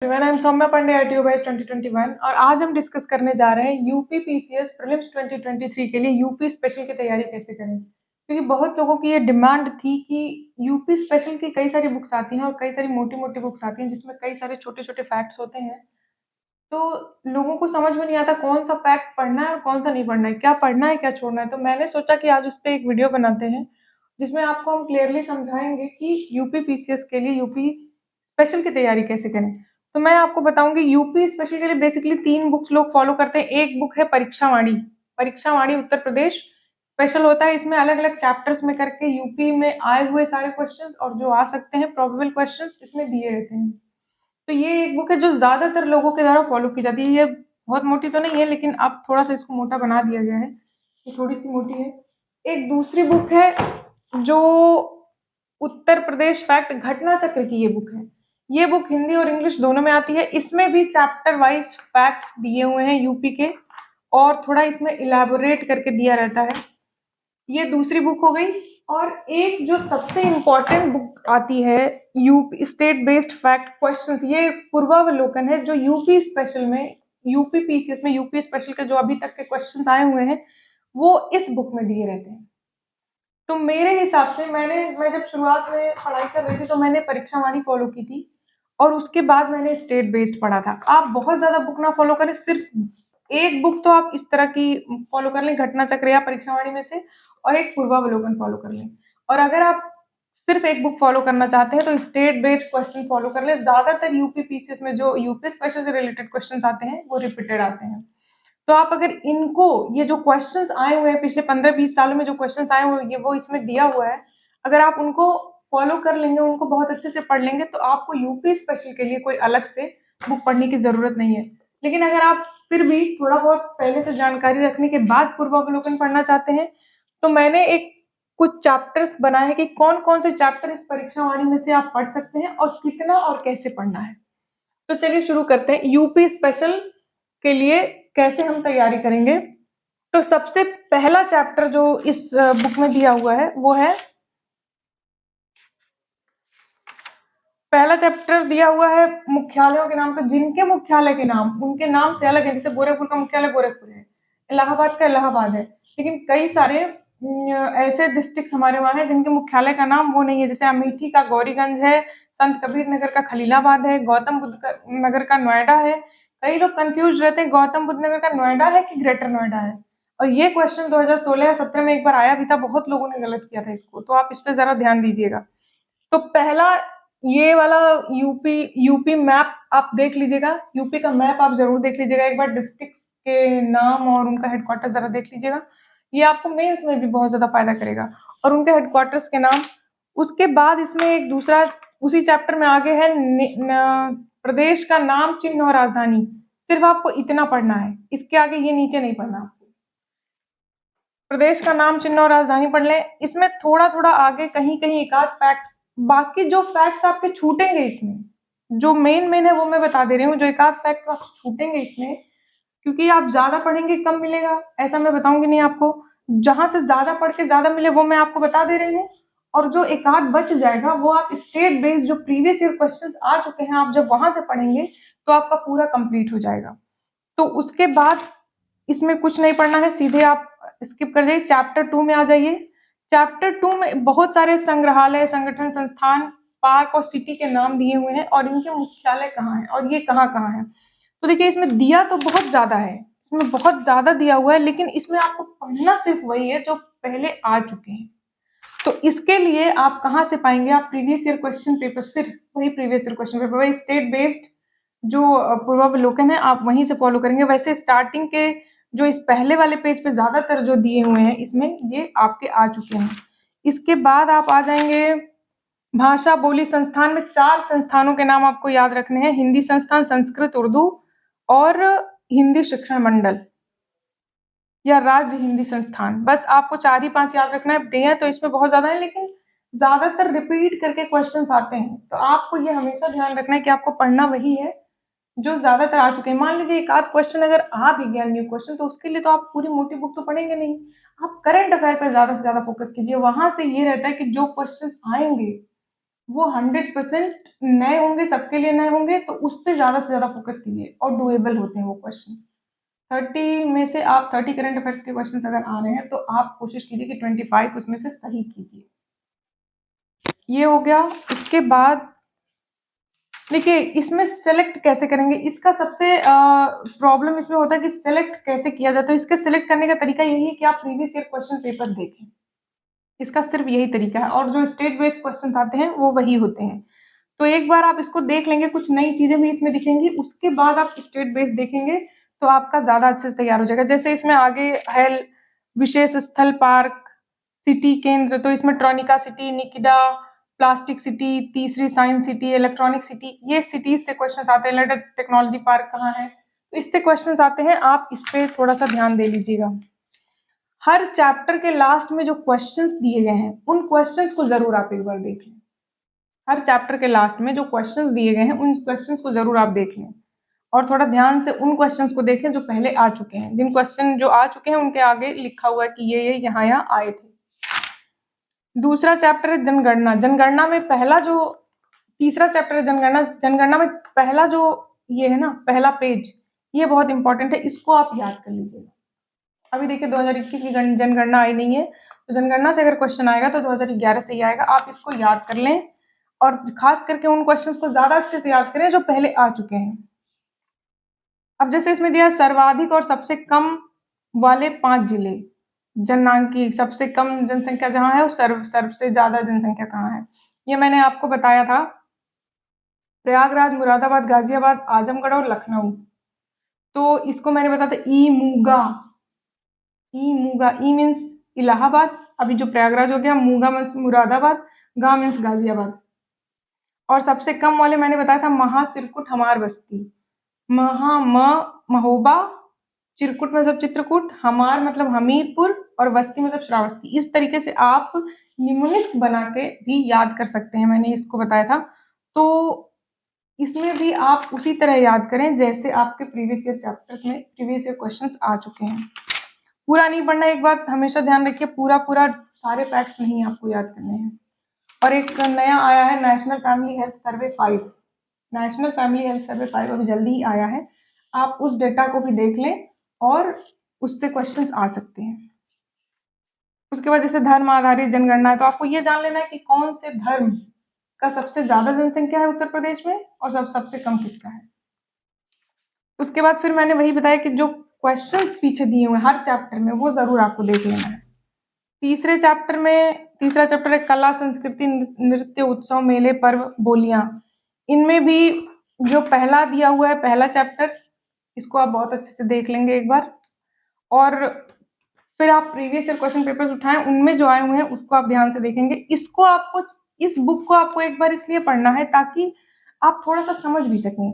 Everyone, I am Saumya Pandey ITO batch 2021 और आज हम डिस्कस करने जा रहे हैं यूपी पीसीएस प्रीलिम्स 2023 के लिए यूपी स्पेशल की तैयारी कैसे करें। क्योंकि बहुत लोगों की ये डिमांड थी कि यूपी स्पेशल की कई सारी बुक्स आती हैं और कई सारी मोटी मोटी बुक्स आती हैं जिसमें कई सारे छोटे छोटे फैक्ट्स होते हैं। तो लोगों को समझ में नहीं आता कौन सा फैक्ट पढ़ना है और कौन सा नहीं पढ़ना है, क्या पढ़ना है क्या छोड़ना है। तो मैंने सोचा कि आज उस पर एक वीडियो बनाते हैं जिसमें आपको हम क्लियरली समझाएंगे कि यूपी पीसीएस के लिए यूपी स्पेशल की तैयारी कैसे करें। तो मैं आपको बताऊंगी यूपी स्पेशल के लिए बेसिकली 3 बुक्स लोग फॉलो करते हैं। एक बुक है परीक्षावाणी। परीक्षावाणी उत्तर प्रदेश स्पेशल होता है। इसमें अलग अलग चैप्टर्स में करके यूपी में आए हुए सारे क्वेश्चंस और जो आ सकते हैं प्रोबेबल क्वेश्चंस इसमें दिए रहते हैं। तो ये एक बुक है जो ज्यादातर लोगों के द्वारा फॉलो की जाती है। ये बहुत मोटी तो नहीं है लेकिन अब थोड़ा सा इसको मोटा बना दिया गया है, ये थोड़ी सी मोटी है। एक दूसरी बुक है जो उत्तर प्रदेश फैक्ट घटना चक्र की ये बुक है। ये बुक हिंदी और इंग्लिश दोनों में आती है। इसमें भी चैप्टर वाइज फैक्ट्स दिए हुए हैं यूपी के और थोड़ा इसमें इलाबोरेट करके दिया रहता है। ये दूसरी बुक हो गई। और एक जो सबसे इम्पोर्टेंट बुक आती है UP state based fact questions, ये पूर्वावलोकन है जो यूपी स्पेशल में यूपी पीसीएस में यूपी स्पेशल के जो अभी तक के क्वेश्चंस आए हुए हैं वो इस बुक में दिए रहते हैं। तो मेरे हिसाब से मैं जब शुरुआत में पढ़ाई कर रही थी तो मैंने परीक्षावाणी फॉलो की थी और उसके बाद मैंने स्टेट बेस्ड पढ़ा था। आप बहुत ज्यादा बुक ना फॉलो करें, सिर्फ एक बुक तो आप इस तरह की फॉलो कर लें, घटना चक्र या परीक्षावाणी में से, और एक पूर्वावलोकन फॉलो कर लें। और अगर आप सिर्फ एक बुक फॉलो करना चाहते हैं तो स्टेट बेस्ड क्वेश्चन फॉलो कर लें। ज्यादातर यूपी पीसीएस में जो यूपी स्पेशल से रिलेटेड क्वेश्चन आते हैं वो रिपीटेड आते हैं। तो आप अगर इनको, ये जो क्वेश्चंस आए हुए हैं पिछले 15-20 सालों में जो क्वेश्चंस आए हुए हैं वो इसमें दिया हुआ है, अगर आप उनको फॉलो कर लेंगे, उनको बहुत अच्छे से पढ़ लेंगे तो आपको यूपी स्पेशल के लिए कोई अलग से बुक पढ़ने की जरूरत नहीं है। लेकिन अगर आप फिर भी थोड़ा बहुत पहले से जानकारी रखने के बाद पूर्वावलोकन पढ़ना चाहते हैं तो मैंने एक कुछ चैप्टर्स बनाए हैं कि कौन कौन से चैप्टर इस परीक्षावाणी में से आप पढ़ सकते हैं और कितना और कैसे पढ़ना है। तो चलिए शुरू करते हैं यूपी स्पेशल के लिए कैसे हम तैयारी करेंगे। तो सबसे पहला चैप्टर जो इस बुक में दिया हुआ है वो है, पहला चैप्टर दिया हुआ है मुख्यालयों के नाम। तो जिनके मुख्यालय के नाम उनके नाम से अलग है, जैसे गोरखपुर का मुख्यालय गोरखपुर है, इलाहाबाद का इलाहाबाद है, लेकिन कई सारे ऐसे डिस्ट्रिक्ट हमारे वहां हैं जिनके मुख्यालय का नाम वो नहीं है। जैसे अमेठी का गौरीगंज है, संत कबीर नगर का खलीलाबाद है, गौतम बुद्ध नगर का नोएडा है। कई लोग कंफ्यूज रहते हैं गौतम बुद्ध नगर का नोएडा है कि ग्रेटर नोएडा है। और ये क्वेश्चन 2016 या 17 में एक बार आया भी था, बहुत लोगों ने गलत किया था इसको, तो आप इस पर जरा ध्यान दीजिएगा। तो पहला ये वाला यूपी यूपी मैप आप देख लीजिएगा, यूपी का मैप आप जरूर देख लीजिएगा एक बार, डिस्ट्रिक्ट के नाम और उनका हेडक्वार्टर जरा देख लीजिएगा, ये आपको मेंस में भी बहुत ज्यादा फायदा करेगा, और उनके हेडक्वार्टर्स के नाम। उसके बाद इसमें एक दूसरा उसी चैप्टर में आगे है प्रदेश का नाम, चिन्ह और राजधानी। सिर्फ आपको इतना पढ़ना है, इसके आगे ये नीचे नहीं पढ़ना आपको। प्रदेश का नाम, चिन्ह और राजधानी पढ़ लें। इसमें थोड़ा थोड़ा आगे कहीं कहीं एक आध फैक्ट्स, बाकी जो फैक्ट्स आपके छूटेंगे इसमें, जो मेन है वो मैं बता दे रही हूँ, जो एक आध फैक्ट आप छूटेंगे इसमें क्योंकि आप ज्यादा पढ़ेंगे कम मिलेगा ऐसा मैं बताऊंगी नहीं आपको। जहां से ज्यादा पढ़ के ज्यादा मिले वो मैं आपको बता दे रही हूँ, और जो एक आध बच जाएगा वो आप स्टेट बेस्ड जो प्रीवियस ईयर क्वेश्चंस आ चुके हैं आप जब वहां से पढ़ेंगे तो आपका पूरा कंप्लीट हो जाएगा। तो उसके बाद इसमें कुछ नहीं पढ़ना है, सीधे आप स्किप कर जाइए, चैप्टर 2 में आ जाइए। चैप्टर 2 में बहुत सारे संग्रहालय, संगठन, संस्थान, पार्क और सिटी के नाम दिए हुए हैं और इनके मुख्यालय कहाँ है और ये कहाँ कहाँ है। तो देखिए इसमें दिया तो बहुत ज्यादा है, इसमें बहुत ज्यादा दिया हुआ है, लेकिन इसमें आपको पढ़ना सिर्फ वही है जो पहले आ चुके हैं। तो इसके लिए आप कहाँ से पाएंगे, आप प्रीवियस ईयर क्वेश्चन पेपर, फिर वही प्रीवियस ईयर क्वेश्चन पेपर, वही स्टेट बेस्ड जो पूर्वावलोकन है आप वहीं से फॉलो करेंगे। वैसे स्टार्टिंग के जो इस पहले वाले पेज पे ज्यादातर जो दिए हुए हैं इसमें ये आपके आ चुके हैं। इसके बाद आप आ जाएंगे भाषा बोली संस्थान में। 4 संस्थानों के नाम आपको याद रखने हैं, हिंदी संस्थान, संस्कृत उर्दू और हिंदी शिक्षण मंडल या राज्य हिंदी संस्थान। बस आपको 4 ही 5 याद रखना है। दिए तो इसमें बहुत ज्यादा है लेकिन ज्यादातर रिपीट करके क्वेश्चंस आते हैं, तो आपको ये हमेशा ध्यान रखना है कि आपको पढ़ना वही है जो ज्यादातर आ चुके हैं। मान लीजिए एक आध क्वेश्चन अगर आ भी गया न्यू क्वेश्चन, तो उसके लिए तो आप पूरी मोटी बुक तो पढ़ेंगे नहीं, आप करंट अफेयर पर ज्यादा से ज्यादा फोकस कीजिए। वहां से ये रहता है कि जो क्वेश्चंस आएंगे वो 100% नए होंगे, सबके लिए नए होंगे, तो उस पर ज़्यादा से ज़्यादा फोकस कीजिए और डुएबल होते हैं वो क्वेश्चन। 30 में से आप 30 करंट अफेयर्स के क्वेश्चन अगर आ रहे हैं तो आप कोशिश कीजिए कि 25 उसमें से सही कीजिए। ये हो गया। उसके बाद देखिए इसमें सेलेक्ट कैसे करेंगे, इसका सबसे प्रॉब्लम इसमें होता है कि सेलेक्ट कैसे किया जाए। तो इसके सेलेक्ट करने का तरीका यही है कि आप प्रीवियस ईयर क्वेश्चन पेपर देखें, इसका सिर्फ यही तरीका है, और जो स्टेट बेस्ड क्वेश्चन आते हैं वो वही होते हैं। तो एक बार आप इसको देख लेंगे, कुछ नई चीजें भी इसमें दिखेंगी, उसके बाद आप स्टेट बेस्ड देखेंगे तो आपका ज्यादा अच्छे से तैयार हो जाएगा। जैसे इसमें आगे है विशेष स्थल पार्क, सिटी केंद्र, तो इसमें ट्रॉनिका सिटी, निकिडा, प्लास्टिक सिटी, तीसरी साइंस सिटी, इलेक्ट्रॉनिक सिटी, ये सिटीज से क्वेश्चन आते हैं। लेटर टेक्नोलॉजी पार्क कहाँ है, तो इससे क्वेश्चन आते हैं, आप इस पे थोड़ा सा ध्यान दे लीजिएगा। हर चैप्टर के लास्ट में जो क्वेश्चंस दिए गए हैं उन क्वेश्चंस को जरूर आप एक बार देख लें। हर चैप्टर के लास्ट में जो क्वेश्चंस दिए गए हैं उन क्वेश्चंस को जरूर आप देख लें, और थोड़ा ध्यान से उन क्वेश्चंस को देखें जो पहले आ चुके हैं। जिन क्वेश्चन जो आ चुके हैं उनके आगे लिखा हुआ है कि ये यहाँ आए थे। दूसरा चैप्टर है जनगणना। जनगणना में पहला जो तीसरा चैप्टर है जनगणना। जनगणना में पहला जो ये है ना, पहला पेज, ये बहुत इंपॉर्टेंट है, इसको आप याद कर लीजिएगा। अभी देखिए 2021 की जनगणना आई नहीं है, तो जनगणना से अगर क्वेश्चन आएगा तो 2011 से ही आएगा। आप इसको याद कर लें, और खास करके उन क्वेश्चंस को ज्यादा अच्छे से याद करें जो पहले आ चुके हैं। अब जैसे इसमें दिया सर्वाधिक और सबसे कम वाले 5 जिले, जननांकी, सबसे कम जनसंख्या जहां है, सर्व से ज्यादा जनसंख्या कहाँ है, ये मैंने आपको बताया था। प्रयागराज, मुरादाबाद, गाजियाबाद, आजमगढ़ और लखनऊ। तो इसको मैंने बताया था ईमूगा। ईमूगा, ई मीन्स इलाहाबाद, अभी जो प्रयागराज हो गया, मूगा मीन्स मुरादाबाद, गा मीन्स गाजियाबाद। और सबसे कम वाले मैंने बताया था महाचिरकुट हमार बस्ती। महोबा, चिरकुट मतलब चित्रकूट, हमार मतलब हमीरपुर, और बस्ती मतलब श्रावस्ती। इस तरीके से आप निमोनिक्स बना के भी याद कर सकते हैं, मैंने इसको बताया था। तो इसमें भी आप उसी तरह याद करें जैसे आपके प्रीवियस ईयर चैप्टर्स में प्रीवियस ईयर क्वेश्चंस आ चुके हैं। पूरा नहीं पढ़ना, एक बात हमेशा ध्यान रखिए, पूरा सारे फैक्ट्स नहीं आपको याद करने हैं। और एक नया आया है national family health survey 5। National family health survey 5 अभी जल्दी ही आया है, आप उस डेटा को भी देख लें और उससे क्वेश्चंस आ सकते हैं। उसके बाद जैसे धर्म आधारित जनगणना है, तो आपको ये जान लेना है कि कौन से धर्म का सबसे ज्यादा जनसंख्या है उत्तर प्रदेश में और सबसे कम किसका है। उसके बाद फिर मैंने वही बताया कि जो क्वेश्चंस पीछे दिए हुए हर चैप्टर में वो जरूर आपको देख लेना है। तीसरा चैप्टर है कला संस्कृति नृत्य उत्सव मेले पर्व बोलियां। इनमें भी जो पहला दिया हुआ है पहला चैप्टर, इसको आप बहुत अच्छे से देख लेंगे एक बार, और फिर आप प्रीवियस ईयर क्वेश्चन पेपर्स उठाएं, उनमें जो आए हुए हैं उसको आप ध्यान से देखेंगे। इस बुक को आपको एक बार इसलिए पढ़ना है ताकि आप थोड़ा सा समझ भी सकें,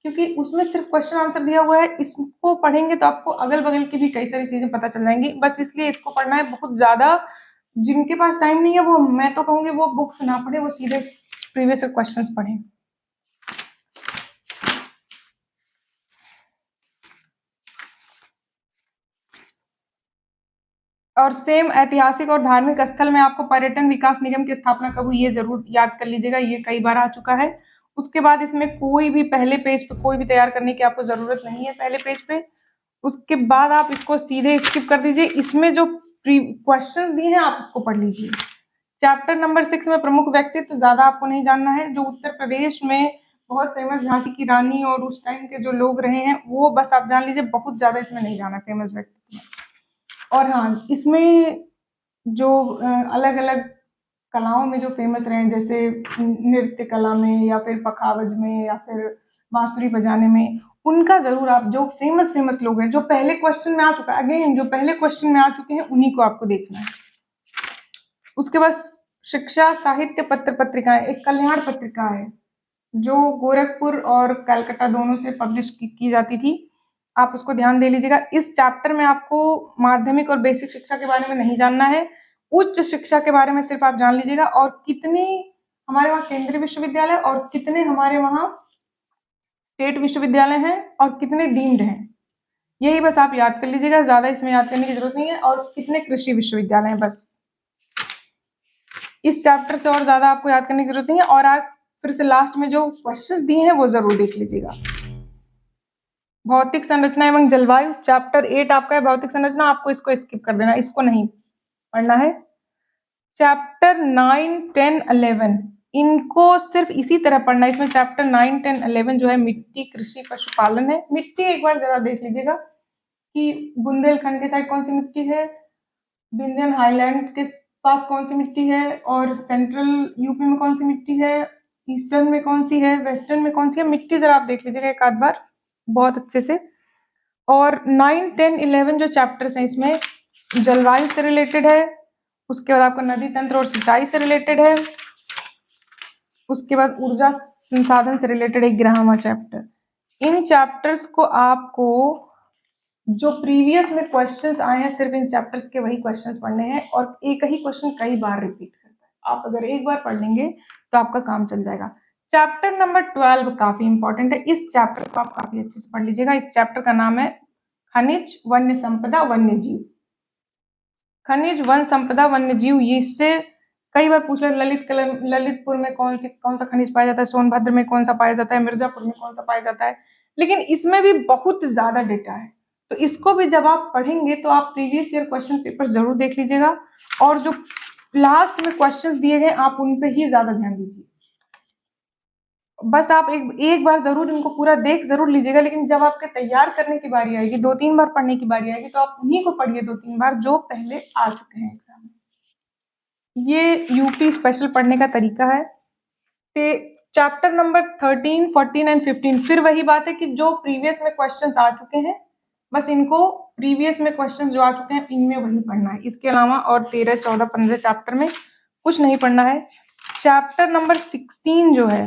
क्योंकि उसमें सिर्फ क्वेश्चन आंसर दिया हुआ है। इसको पढ़ेंगे तो आपको अगल बगल की भी कई सारी चीजें पता चल जाएंगी, बस इसलिए इसको पढ़ना है। बहुत ज्यादा जिनके पास टाइम नहीं है वो, मैं तो कहूंगी वो बुक्स ना पढ़े, वो सीधे प्रीवियस ईयर क्वेश्चंस पढ़ें। और सेम ऐतिहासिक और धार्मिक स्थल में आपको पर्यटन विकास निगम की स्थापना कब हुई, ये जरूर याद कर लीजिएगा, ये कई बार आ चुका है। उसके बाद इसमें कोई भी पहले पेज पे कोई भी तैयार करने की आपको जरूरत नहीं है पहले पेज पे। उसके बाद आप इसको सीधे स्किप कर दीजिए, इसमें जो क्वेश्चन दिए हैं आप उसको पढ़ लीजिए। चैप्टर नंबर 6 में प्रमुख व्यक्तित्व ज्यादा आपको नहीं जानना है। जो उत्तर प्रदेश में बहुत फेमस झांसी की रानी और उस टाइम के जो लोग रहे हैं वो बस आप जान लीजिए, बहुत ज्यादा इसमें नहीं जाना फेमस व्यक्तित्व। और हाँ, इसमें जो अलग अलग कलाओं में जो फेमस रहे, जैसे नृत्य कला में या फिर पखावज में या फिर बांसुरी बजाने में, उनका जरूर आप, जो फेमस लोग हैं जो पहले क्वेश्चन में आ चुका है, अगेन जो पहले क्वेश्चन में आ चुके हैं उन्हीं को आपको देखना है। उसके बाद शिक्षा साहित्य पत्र पत्रिकाएं, एक कल्याण पत्रिका है जो गोरखपुर और कलकत्ता दोनों से पब्लिश की जाती थी, आप उसको ध्यान दे लीजिएगा। इस चैप्टर में आपको माध्यमिक और बेसिक शिक्षा के बारे में नहीं जानना है, उच्च शिक्षा के बारे में सिर्फ आप जान लीजिएगा, और कितने हमारे वहाँ केंद्रीय विश्वविद्यालय और कितने हमारे वहाँ स्टेट विश्वविद्यालय हैं और कितने डीम्ड हैं, यही बस आप याद कर लीजिएगा, ज्यादा इसमें याद करने की जरूरत नहीं है। और कितने कृषि विश्वविद्यालय हैं, बस इस चैप्टर से और ज्यादा आपको याद करने की जरूरत नहीं है। और आप फिर से लास्ट में जो क्वेश्चंस दिए हैं वो जरूर देख लीजिएगा। भौतिक संरचना एवं जलवायु चैप्टर 8 आपका है भौतिक संरचना, आपको इसको स्किप कर देना, इसको नहीं पढ़ना है। चैप्टर 9, 10, 11 इनको सिर्फ इसी तरह पढ़ना है। इसमें चैप्टर 9, 10, 11 जो है मिट्टी, कृषि, पशुपालन है। मिट्टी एक बार जरा देख लीजिएगा कि बुंदेलखंड के साइड कौन सी मिट्टी है, विंध्यन हाईलैंड के पास कौन सी मिट्टी है, और सेंट्रल यूपी में कौन सी मिट्टी है, ईस्टर्न में कौन सी है, वेस्टर्न में कौन सी है। मिट्टी जरा आप देख लीजिएगा एक आध बार बहुत अच्छे से। और 9, 10, 11 जो चैप्टर्स हैं इसमें जलवायु से रिलेटेड है, उसके बाद आपका नदी तंत्र और सिंचाई से रिलेटेड है, उसके बाद ऊर्जा संसाधन से रिलेटेड एक 11वां चैप्टर। इन चैप्टर्स को आपको जो प्रीवियस में क्वेश्चंस आए हैं सिर्फ इन चैप्टर्स के वही क्वेश्चंस पढ़ने हैं, और एक ही क्वेश्चन कई बार रिपीट करता है। आप अगर एक बार पढ़ लेंगे तो आपका काम चल जाएगा। चैप्टर नंबर 12 काफी इंपॉर्टेंट है, इस चैप्टर को आप काफी अच्छे से पढ़ लीजिएगा। इस चैप्टर का नाम है खनिज, वन्य संपदा, वन्य जीव। खनिज, वन संपदा, वन्य जीव, ये इससे कई बार पूछा। ललितपुर में कौन सा खनिज पाया जाता है, सोनभद्र में कौन सा पाया जाता है, मिर्जापुर में कौन सा पाया जाता है। लेकिन इसमें भी बहुत ज्यादा डेटा है, तो इसको भी जब आप पढ़ेंगे तो आप प्रीवियस ईयर क्वेश्चन पेपर जरूर देख लीजिएगा, और जो लास्ट में क्वेश्चंस दिए गए आप उन पे ही ज्यादा ध्यान दीजिए। बस आप एक बार जरूर इनको पूरा देख जरूर लीजिएगा, लेकिन जब आपके तैयार करने की बारी आएगी, 2-3 बार पढ़ने की बारी आएगी, तो आप उन्हीं को पढ़िए 2-3 बार जो पहले आ चुके हैं एग्जाम में। ये यूपी स्पेशल पढ़ने का तरीका है। चैप्टर नंबर 13, 14 एंड 15 फिर वही बात है कि जो प्रीवियस में क्वेश्चंस आ चुके हैं बस इनको प्रीवियस में क्वेश्चंस जो आ चुके हैं इनमें वही पढ़ना है, इसके अलावा और 13, 14, 15 चैप्टर में कुछ नहीं पढ़ना है। चैप्टर नंबर 16 जो है,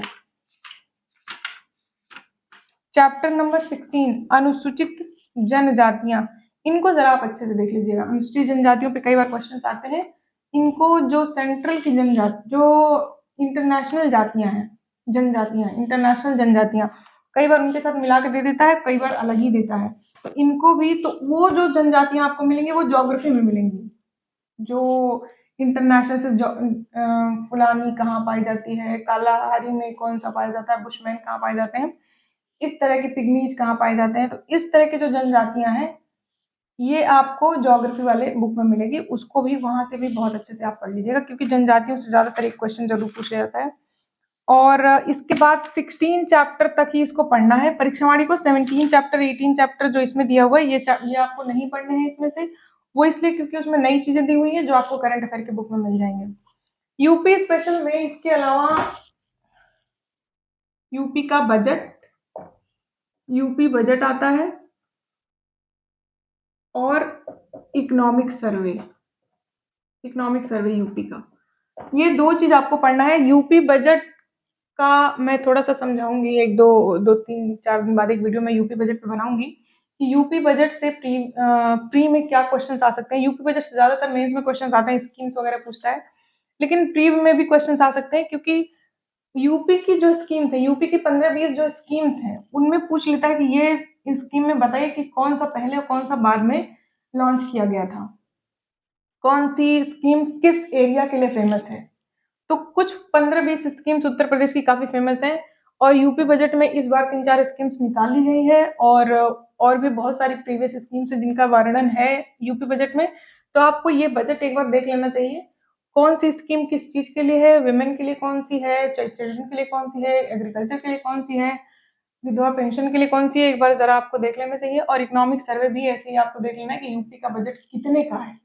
चैप्टर नंबर 16 अनुसूचित जनजातियां, इनको जरा आप अच्छे से देख लीजिएगा। अनुसूचित जनजातियों पे कई बार क्वेश्चंस आते हैं। इनको जो सेंट्रल की जनजाति, जो इंटरनेशनल जातियां हैं, जनजातियां, इंटरनेशनल जनजातियां, कई बार उनके साथ मिला के दे देता है, कई बार अलग ही देता है। तो इनको भी, तो वो जो जनजातियां आपको मिलेंगी वो ज्योग्राफी में मिलेंगी। जो इंटरनेशनल से फुलानी कहाँ पाई जाती है, कालाहारी में कौन सा पाया जाता है, बुशमैन कहाँ पाए जाते हैं, इस तरह के पिग्मीज कहाँ पाए जाते हैं। तो इस तरह की जो जनजातियां हैं ये आपको ज्योग्राफी वाले बुक में मिलेगी, उसको भी वहां से भी बहुत अच्छे से आप पढ़ लीजिएगा, क्योंकि जनजातियों से ज्यादातर एक क्वेश्चन जरूर पूछा जाता है। और इसके बाद 16 चैप्टर तक ही इसको पढ़ना है। परीक्षावाणी को 17 चैप्टर, 18 चैप्टर जो इसमें दिया हुआ है ये आपको नहीं पढ़ने हैं इसमें से, वो इसलिए क्योंकि उसमें नई चीजें दी हुई है जो आपको करंट अफेयर के बुक में मिल जाएंगे। यूपी स्पेशल में इसके अलावा यूपी का बजट, यूपी बजट आता है, और economic survey, economic survey UP का, ये दो चीज आपको पढ़ना है। यूपी बजट का मैं थोड़ा सा समझाऊंगी, 2-3-4 दिन बाद एक वीडियो में यूपी बजट पे बनाऊंगी कि यूपी बजट से प्री में क्या क्वेश्चंस आ सकते हैं। यूपी बजट से ज्यादातर मेंस में क्वेश्चंस आते हैं, स्कीम्स वगैरह पूछता है, लेकिन प्री में भी क्वेश्चंस आ सकते हैं, क्योंकि यूपी की जो स्कीम्स है, यूपी की 15-20 जो स्कीम्स हैं उनमें पूछ लेता है कि ये स्कीम में बताइए कि कौन सा पहले और कौन सा बाद में लॉन्च किया गया था, कौन सी स्कीम किस एरिया के लिए फेमस है। तो कुछ 15-20 स्कीम्स उत्तर प्रदेश की काफी फेमस हैं, और यूपी बजट में इस बार 3-4 स्कीम्स निकाली गई है, और भी बहुत सारी प्रीवियस स्कीम्स है जिनका वर्णन है यूपी बजट में। तो आपको ये बजट एक बार देख लेना चाहिए, कौन सी स्कीम किस चीज के लिए है, विमेन के लिए कौन सी है, चिल्ड्रन के लिए कौन सी है, एग्रीकल्चर के लिए कौन सी है, विधवा पेंशन के लिए कौन सी है, एक बार जरा आपको देख लेना चाहिए। और इकोनॉमिक सर्वे भी ऐसे ही आपको देख लेना है कि यूपी का बजट कितने का है,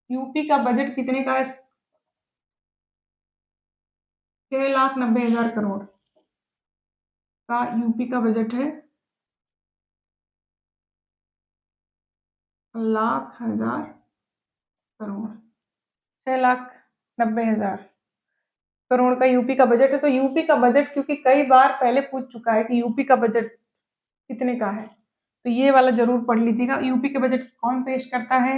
यूपी का बजट कितने का है। 6,90,000 करोड़ का यूपी का बजट है, 1,00,000 करोड़, 6,90,000 करोड़ का यूपी का बजट है। तो यूपी का बजट क्योंकि कई बार पहले पूछ चुका है कि यूपी का बजट कितने का है, तो ये वाला जरूर पढ़ लीजिएगा। यूपी के बजट कौन पेश करता है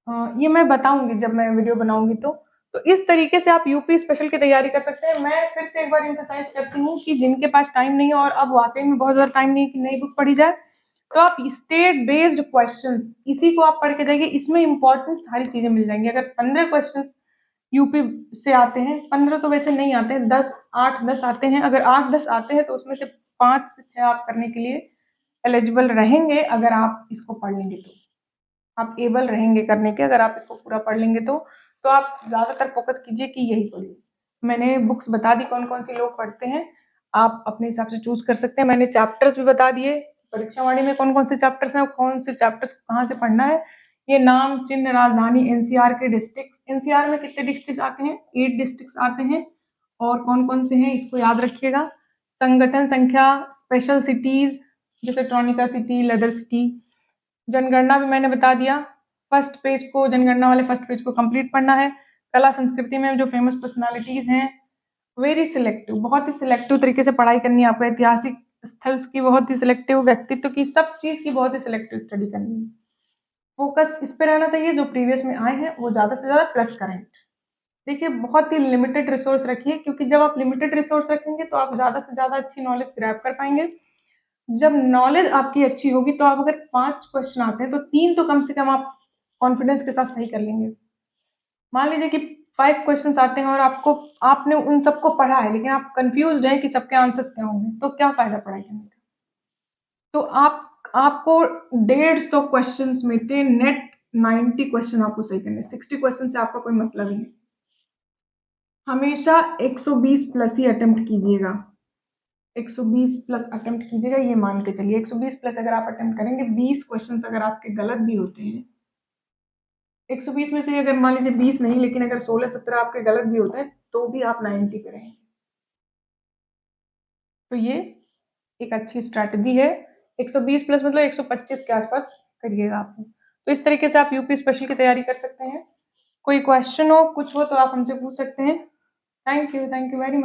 ये मैं बताऊंगी जब मैं वीडियो बनाऊंगी। तो इस तरीके से आप यूपी स्पेशल की तैयारी कर सकते हैं। मैं फिर से एक बार एम्फसाइज करती हूँ कि जिनके पास टाइम नहीं है, और अब वाकई में बहुत ज्यादा टाइम नहीं है कि नई बुक पढ़ी जाए, तो आप स्टेट बेस्ड क्वेश्चंस इसी को आप पढ़ के जाइए, इसमें इंपॉर्टेंट सारी चीजें मिल जाएंगी। अगर 15 क्वेश्चंस यूपी से आते हैं, 15 तो वैसे नहीं आते हैं, 8-10 आते हैं। अगर 8-10 आते हैं तो उसमें से 5 से 6 आप करने के लिए एलिजिबल रहेंगे, अगर आप इसको पढ़ लेंगे तो आप एबल रहेंगे करने के, अगर आप इसको पूरा पढ़ लेंगे तो आप ज़्यादातर फोकस कीजिए कि यही पढ़िए। मैंने बुक्स बता दी कौन कौन सी लोग पढ़ते हैं, आप अपने हिसाब से चूज कर सकते हैं। मैंने चैप्टर्स भी बता दिए, परीक्षावाणी में कौन कौन से चैप्टर्स हैं और कौन से चैप्टर्स कहाँ से पढ़ना है। ये नाम, चिन्ह, राजधानी, एनसीआर के डिस्ट्रिक्ट, एनसीआर में कितने डिस्ट्रिक्ट आते हैं, 8 डिस्ट्रिक्ट आते हैं, और कौन कौन से हैं इसको याद रखिएगा। संगठन संख्या, स्पेशल सिटीज जैसे ट्रॉनिका सिटी, लेदर सिटी। जनगणना भी मैंने बता दिया, फर्स्ट पेज को, जनगणना वाले फर्स्ट पेज को कंप्लीट पढ़ना है। कला संस्कृति में जो फेमस पर्सनालिटीज हैं, वेरी सिलेक्टिव, बहुत ही सिलेक्टिव तरीके से पढ़ाई करनी है आपको। ऐतिहासिक स्थल की बहुत ही सिलेक्टिव, व्यक्तित्व की, सब चीज की बहुत ही सिलेक्टिव स्टडी करनी है। फोकस इस पे रहना चाहिए जो प्रीवियस में आए हैं वो ज्यादा से ज्यादा, प्लस करंट। देखिए बहुत ही लिमिटेड रिसोर्स रखिए, क्योंकि जब आप लिमिटेड रिसोर्स रखेंगे तो आप ज्यादा से ज्यादा अच्छी नॉलेज ग्रैब कर पाएंगे। जब नॉलेज आपकी अच्छी होगी तो आप अगर 5 क्वेश्चन आते हैं तो 3 तो कम से कम आप कॉन्फिडेंस के साथ सही कर लेंगे। मान लीजिए कि 5 क्वेश्चन आते हैं और आपने उन सबको पढ़ा है, लेकिन आप कंफ्यूज हैं कि सबके आंसर्स क्या होंगे, तो क्या फायदा पढ़ाई करने का। तो आपको 150 क्वेश्चन में से नेट 90 क्वेश्चन आपको सही करने, 60 क्वेश्चन से आपका कोई मतलब ही नहीं। हमेशा 120 प्लस ही अटेम्प्ट कीजिएगा, 120 प्लस अटेम्प्ट कीजिएगा, ये मान के चलिए 120 प्लस अगर आप अटेम्प्ट करेंगे, 20 क्वेश्चंस अगर आपके गलत भी होते हैं, 120 में से अगर मान लीजिए 20 नहीं, लेकिन अगर 16-17 आपके गलत भी होते हैं तो भी आप 90 पे रहेंगे। तो ये एक अच्छी स्ट्रैटेजी है। 120 प्लस मतलब 125 के आसपास करिएगा आप। तो इस तरीके से आप यूपी स्पेशल की तैयारी कर सकते हैं। कोई क्वेश्चन हो, कुछ हो तो आप हमसे पूछ सकते हैं। Thank you very much.